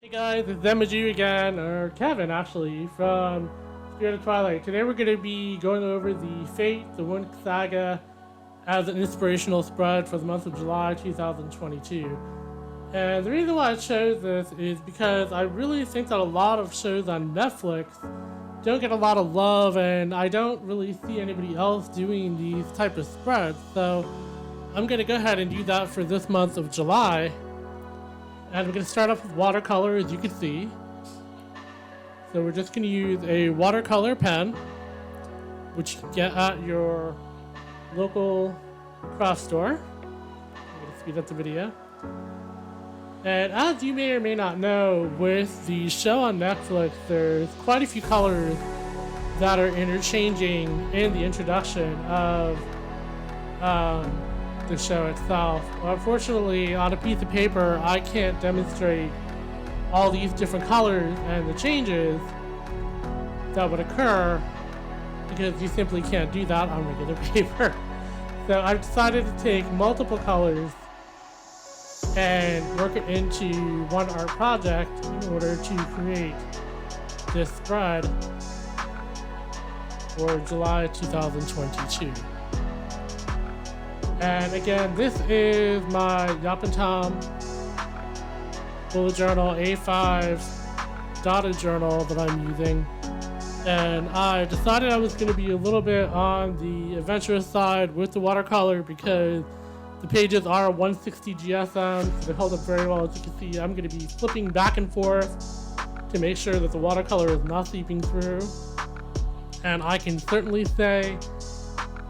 Hey guys, it's Zemaju again, or Kevin actually, from Spirit of Twilight. Today we're going to be going over the Fate, the Winx Saga, as an inspirational spread for the month of July 2022. And the reason why I chose this is because I really think that a lot of shows on Netflix don't get a lot of love, and I don't really see anybody else doing these type of spreads. So I'm going to go ahead and do that for this month of July. And we're going to start off with watercolor, as you can see. So we're just going to use a watercolor pen, which you can get at your local craft store. I'm going to speed up the video. And as you may or may not know, with the show on Netflix, there's quite a few colors that are interchanging in the introduction of the show itself. Unfortunately, on a piece of paper, I can't demonstrate all these different colors and the changes that would occur because you simply can't do that on regular paper. So I've decided to take multiple colors and work it into one art project in order to create this spread for July 2022. And again, this is my Yop and Tom bullet journal A5 dotted journal that I'm using. And I decided I was going to be a little bit on the adventurous side with the watercolor because the pages are 160 GSM, so they hold up very well. As you can see, I'm going to be flipping back and forth to make sure that the watercolor is not seeping through. And I can certainly say,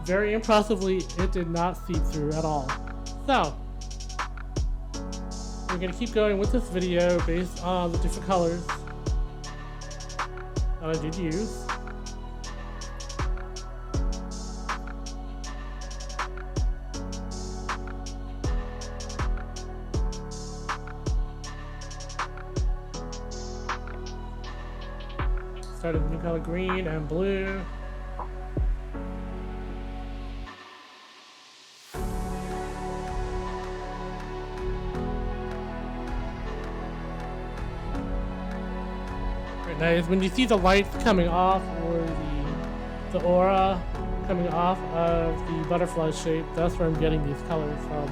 very impressively, it did not seep through at all. So, we're going to keep going with this video based on the different colors that I did use. Started with new color green and blue. Nice. When you see the lights coming off or the aura coming off of the butterfly shape, that's where I'm getting these colors from.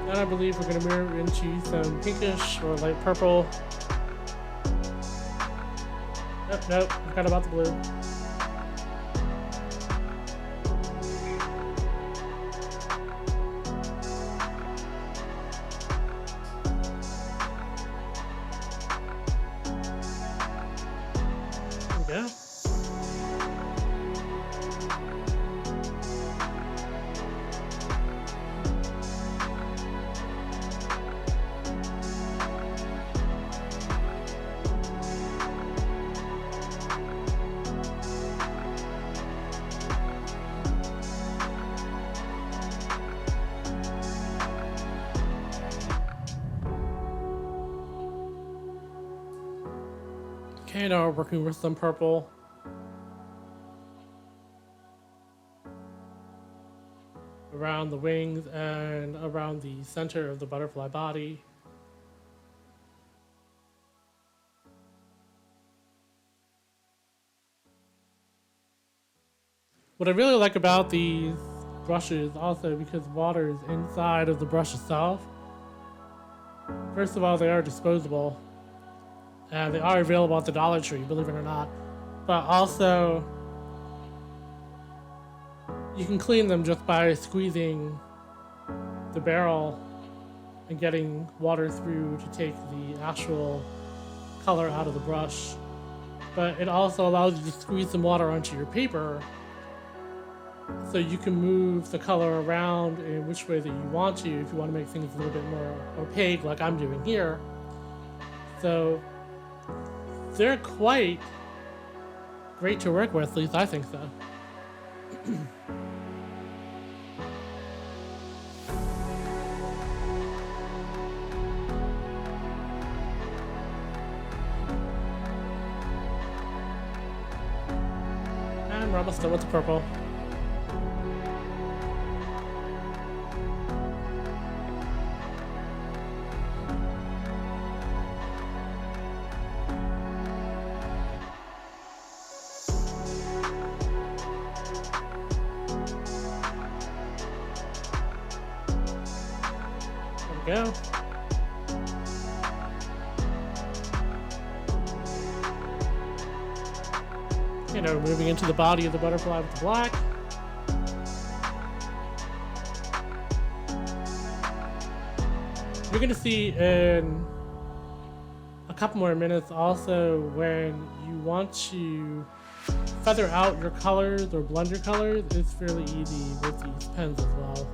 Then I believe we're going to move into some pinkish or light purple. Nope, I forgot about the blue. Yeah. Okay, now we're working with some purple. Around the wings and around the center of the butterfly body. What I really like about these brushes also, because water is inside of the brush itself. First of all, they are disposable. And they are available at the Dollar Tree, believe it or not. But also, you can clean them just by squeezing the barrel and getting water through to take the actual color out of the brush. But it also allows you to squeeze some water onto your paper so you can move the color around in which way that you want to if you want to make things a little bit more opaque like I'm doing here. So they're quite great to work with, at least I think so. And we're almost done with the purple. we go. Okay, now we're moving into the body of the butterfly with the black. You're going to see in a couple more minutes also when you want to feather out your colors or blend your colors. It's fairly easy with these pens as well.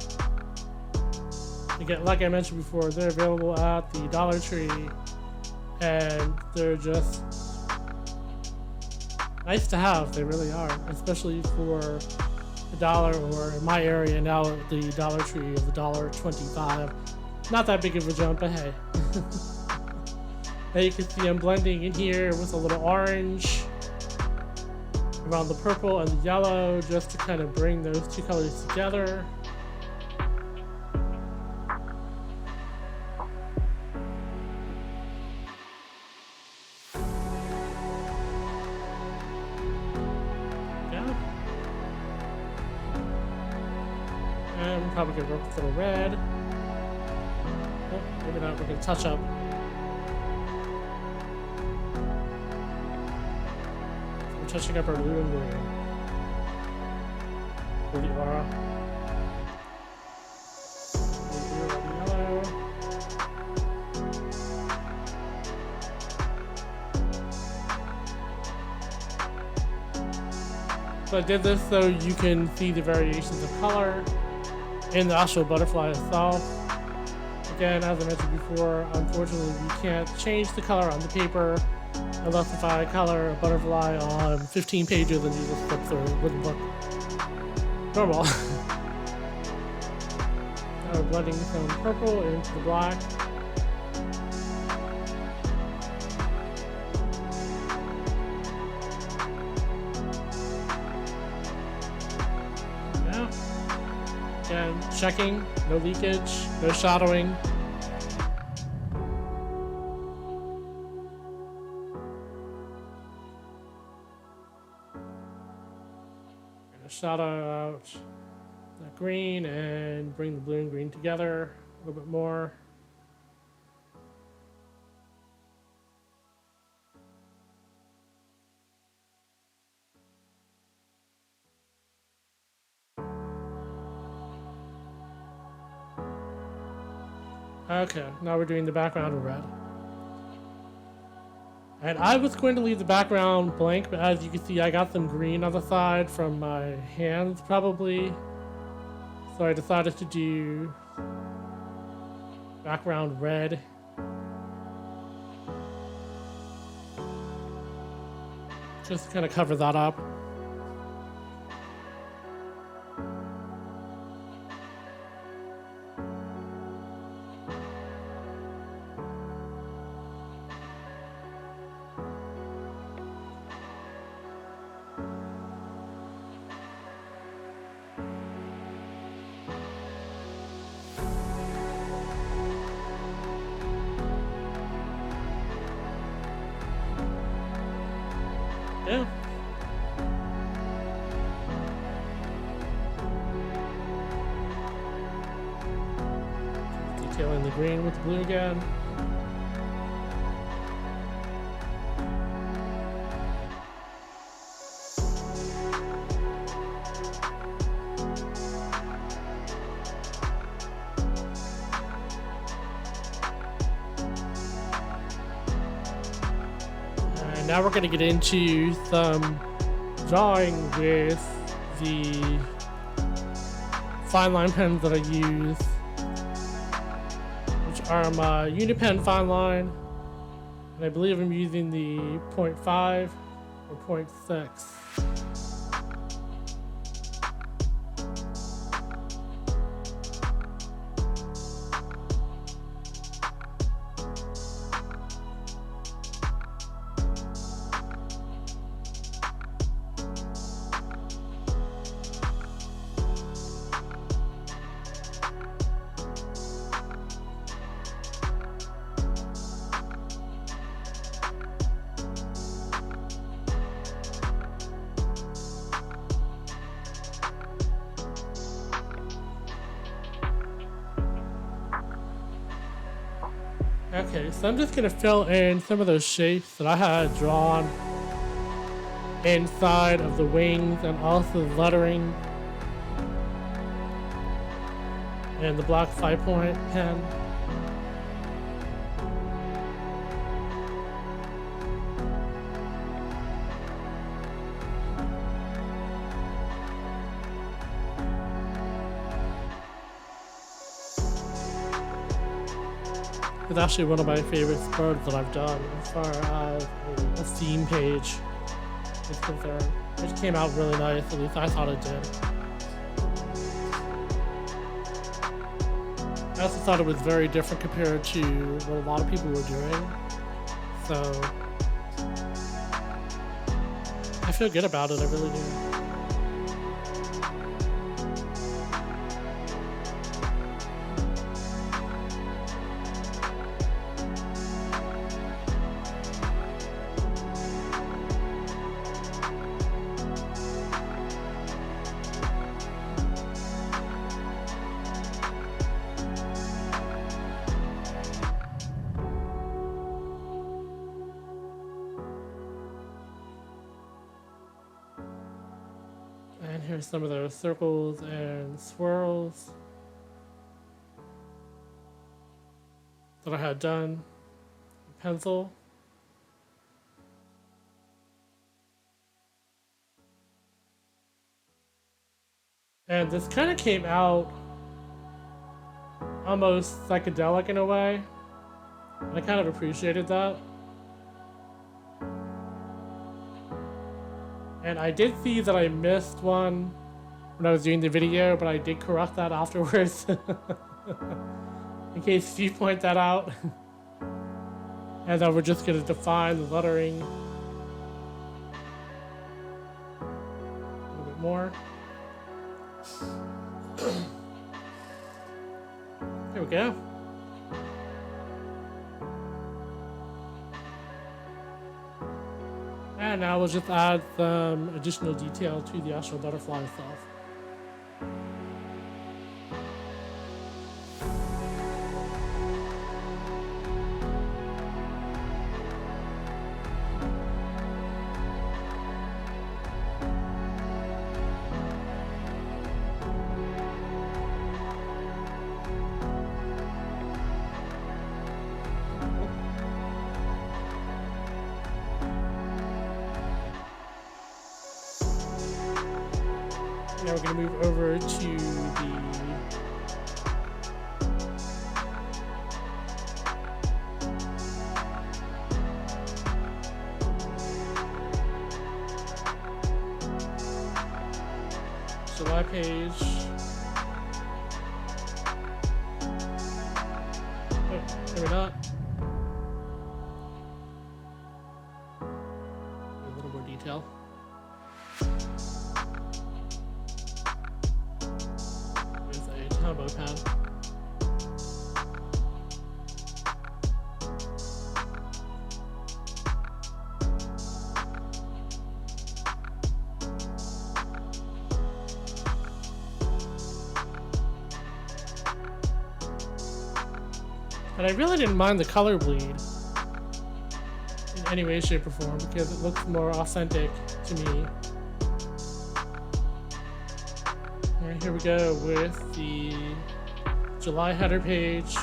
Again, like I mentioned before, they're available at the Dollar Tree, and they're just nice to have. They really are, especially for $1, or in my area now the Dollar Tree is $1.25. Not that big of a jump, but hey. Now you can see I'm blending in here with a little orange around the purple and the yellow, just to kind of bring those two colors together. Yeah. And we're probably gonna work with a little red. Oh, maybe not, we're gonna touch up. Touching up our blue and green for the aura. Yellow. So I did this so you can see the variations of color in the actual butterfly itself. Again, as I mentioned before, unfortunately you can't change the color on the paper. Unless if I color a butterfly on 15 pages and you just flip through, it wouldn't look normal. Now we're blending some purple into the black. Yeah. Again, checking, no leakage, no shadowing. Shadow out that green and bring the blue and green together a little bit more. Okay, now we're doing the background of red. And I was going to leave the background blank, but as you can see, I got some green on the side from my hands, probably. So I decided to do background red. Just to kind of cover that up. Yeah. Detailing the green with the blue again. Now we're going to get into some drawing with the fine line pens that I use, which are my Unipen fine line, and I believe I'm using the 0.5 or 0.6. Okay, so I'm just gonna fill in some of those shapes that I had drawn inside of the wings and also the lettering and the black 5-point pen. It's actually one of my favorite birds that I've done as far as a theme page is concerned. It came out really nice, at least I thought it did. I also thought it was very different compared to what a lot of people were doing. So I feel good about it, I really do. And here's some of those circles and swirls that I had done with pencil. And this kind of came out almost psychedelic in a way. And I kind of appreciated that. And I did see that I missed one when I was doing the video, but I did correct that afterwards. In case you point that out. And then we're just going to define the lettering a little bit more. There we go. And now we'll just add some additional detail to the actual butterfly itself. Now we're going to move over to the July page. Oh, maybe not. A little more detail. Combo pen. And I really didn't mind the color bleed in any way, shape, or form because it looks more authentic to me. Alright, here we go with the July header page.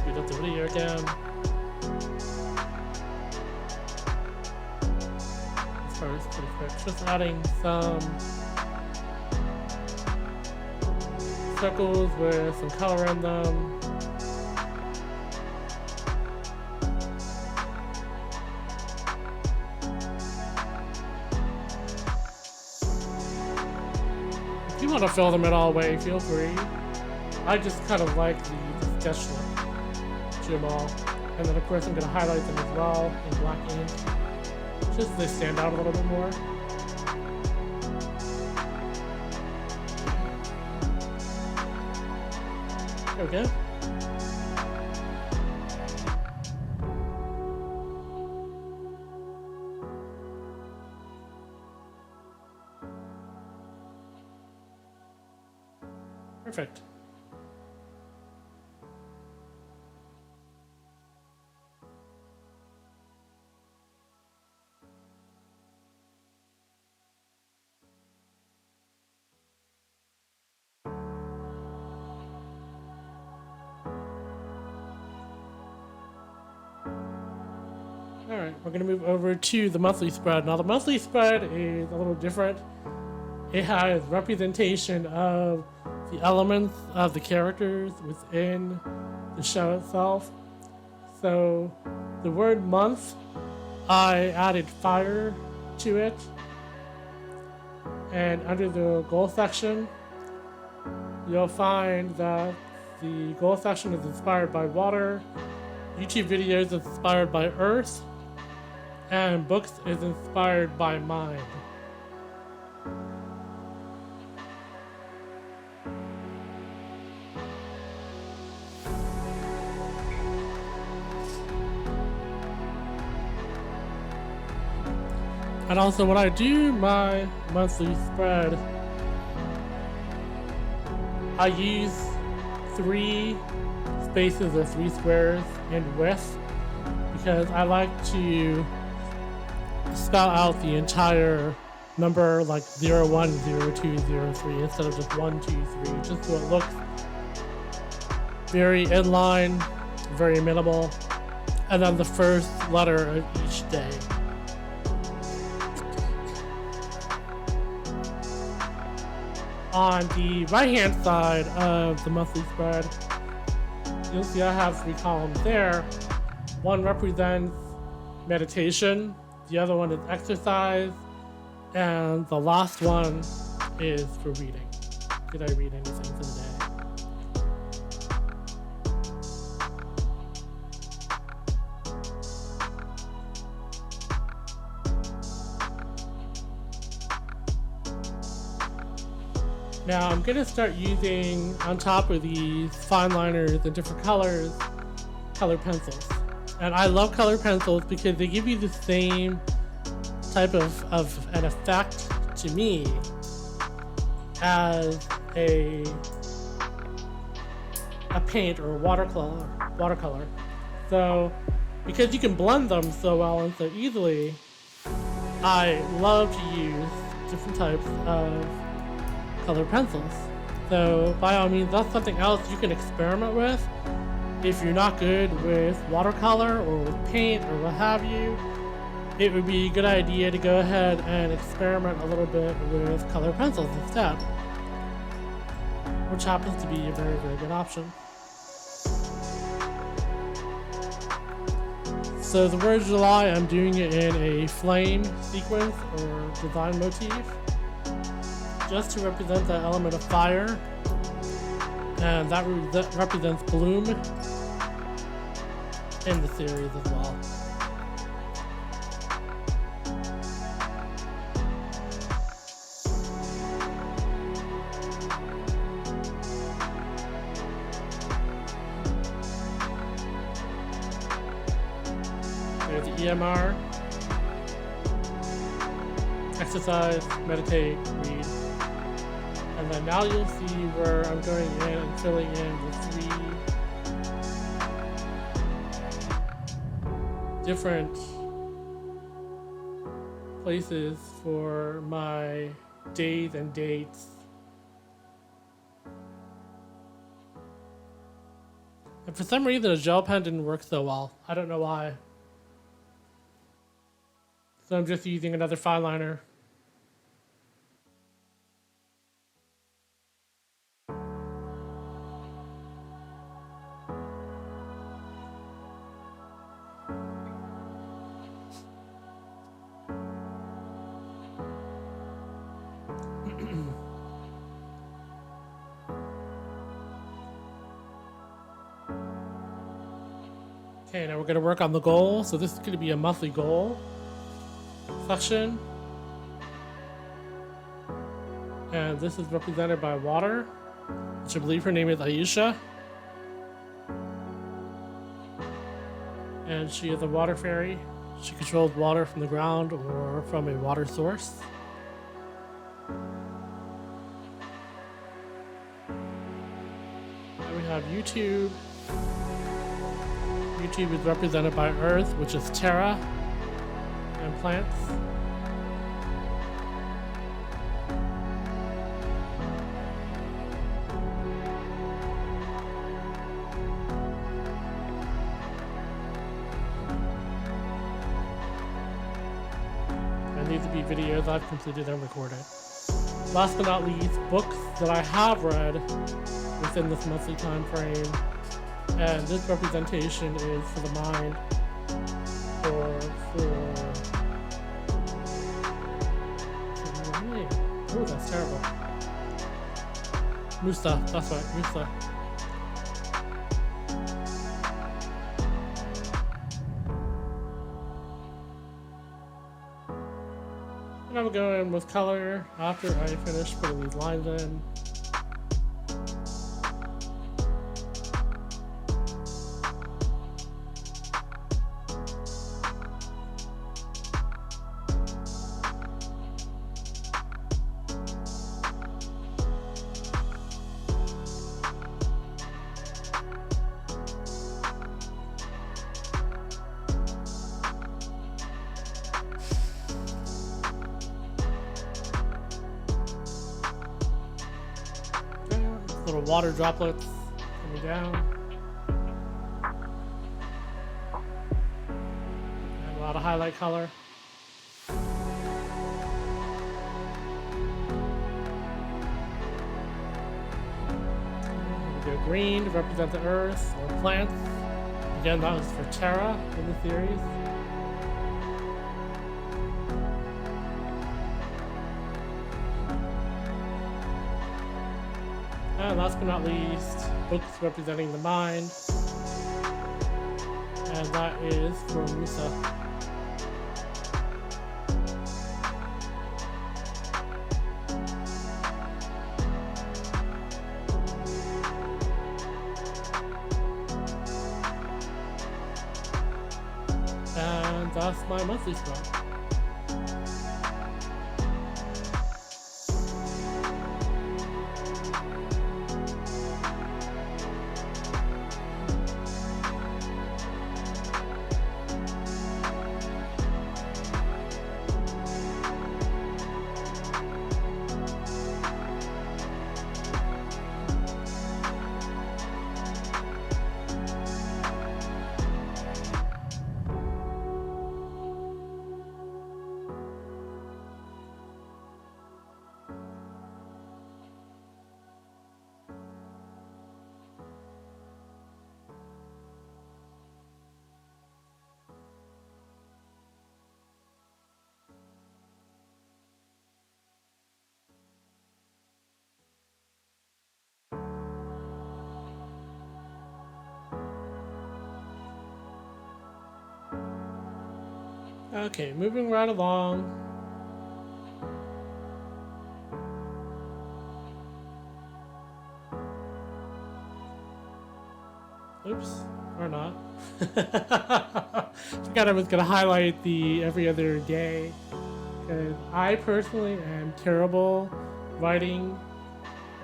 The video again. This part is pretty quick. Just adding some circles with some color in them. If you want to fill them in all way, feel free. I just kind of like the sketch look. Them all. And then of course I'm going to highlight them as well in black ink, just so they stand out a little bit more. There we go. Perfect. Alright, we're going to move over to the monthly spread. Now the monthly spread is a little different. It has representation of the elements of the characters within the show itself. So the word month, I added fire to it. And under the goal section, you'll find that the goal section is inspired by water, YouTube videos is inspired by earth, and books is inspired by mind. And also when I do my monthly spread, I use 3 spaces or 3 squares in width because I like to spell out the entire number, like 0, 1, 0, 2, 0, 3 instead of just 1, 2, 3, just so it looks very inline, very minimal, and then the first letter of each day. On the right hand side of the monthly spread, you'll see I have 3 columns there. One represents meditation, the other one is exercise, and the last one is for reading. Did I read anything for the day? Now I'm gonna start using, on top of these fine liners and different colors, colored pencils. And I love colored pencils because they give you the same type of an effect to me as a paint or watercolor. So because you can blend them so well and so easily, I love to use different types of colored pencils. So by all means, that's something else you can experiment with. If you're not good with watercolor or with paint or what have you, it would be a good idea to go ahead and experiment a little bit with colored pencils instead, which happens to be a very, very good option. So the word July, I'm doing it in a flame sequence or design motif, just to represent that element of fire, and that represents bloom in the series as well. There's the EMR, exercise, meditate, read. And then now you'll see where I'm going in and filling in the 3 different places for my days and dates. And for some reason, a gel pen didn't work so well. I don't know why. So I'm just using another fine liner. Okay, now we're going to work on the goal. So this is going to be a monthly goal section. And this is represented by water, which I believe her name is Aisha. And she is a water fairy. She controls water from the ground or from a water source. And we have YouTube. YouTube is represented by Earth, which is Terra, and plants. And these would be videos I've completed and recorded. Last but not least, books that I have read within this monthly time frame. And this representation is for the mind, oh, that's terrible. Musa, that's right, Musa. And I'm going with color after I finish putting these lines in. Little water droplets coming down. And a lot of highlight color. We go green to represent the earth or plants. Again, that was for Terra in the series. And last but not least, books representing the mind. And that is for Musa. And that's my monthly spread. Okay, moving right along. Oops, or not. Forgot I was gonna highlight the every other day, because I personally am terrible writing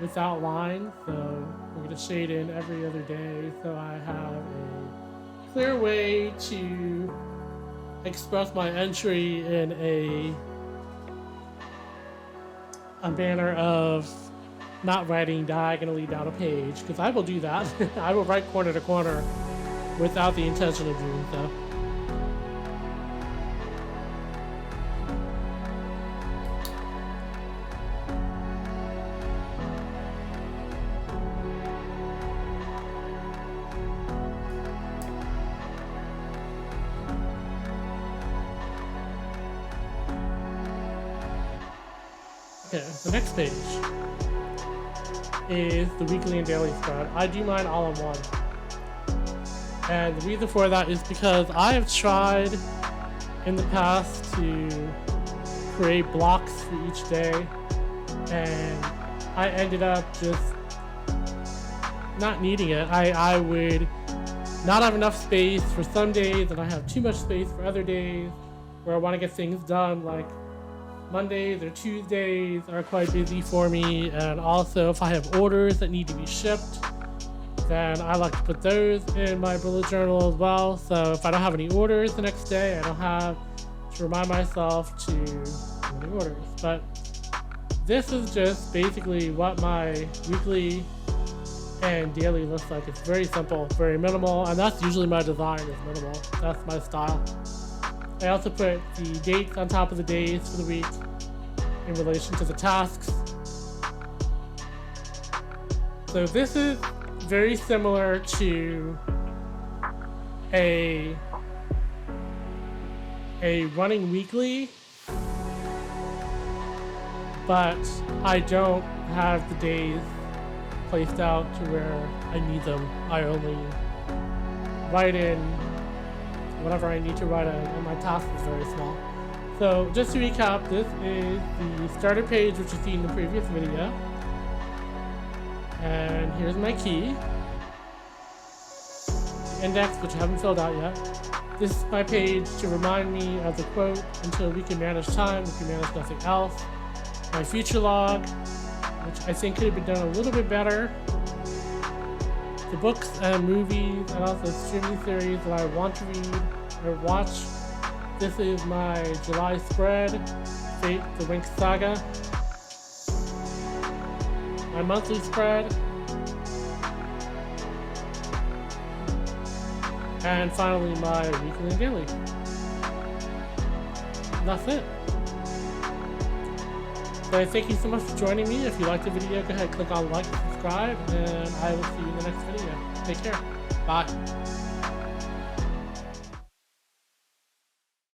without lines, so we're gonna shade in every other day so I have a clear way to express my entry in a manner of not writing diagonally down a page, because I will do that. I will write corner to corner without the intention of doing so. Okay, the next page is the weekly and daily spread. I do mine all in one. And the reason for that is because I have tried in the past to create blocks for each day, and I ended up just not needing it. I would not have enough space for some days, and I have too much space for other days where I want to get things done, like Mondays or Tuesdays are quite busy for me, and also if I have orders that need to be shipped, then I like to put those in my bullet journal as well. So if I don't have any orders the next day, I don't have to remind myself to do any orders. But this is just basically what my weekly and daily looks like. It's very simple, very minimal, and that's usually my design is minimal. That's my style. I also put the dates on top of the days for the week in relation to the tasks. So this is very similar to a running weekly, but I don't have the days placed out to where I need them. I only write in whatever I need to write in, and my task is very small. So just to recap, this is the starter page which you see in the previous video. And here's my key. Index, which I haven't filled out yet. This is my page to remind me of the quote, until we can manage time, we can manage nothing else. My future log, which I think could have been done a little bit better. The books and movies and also streaming series that I want to read or watch. This is my July spread, Fate, the Winx Saga. My monthly spread. And finally my weekly and daily. And that's it. So thank you so much for joining me. If you liked the video, go ahead and click on like and subscribe, and I will see you in the next video. Take care. Bye.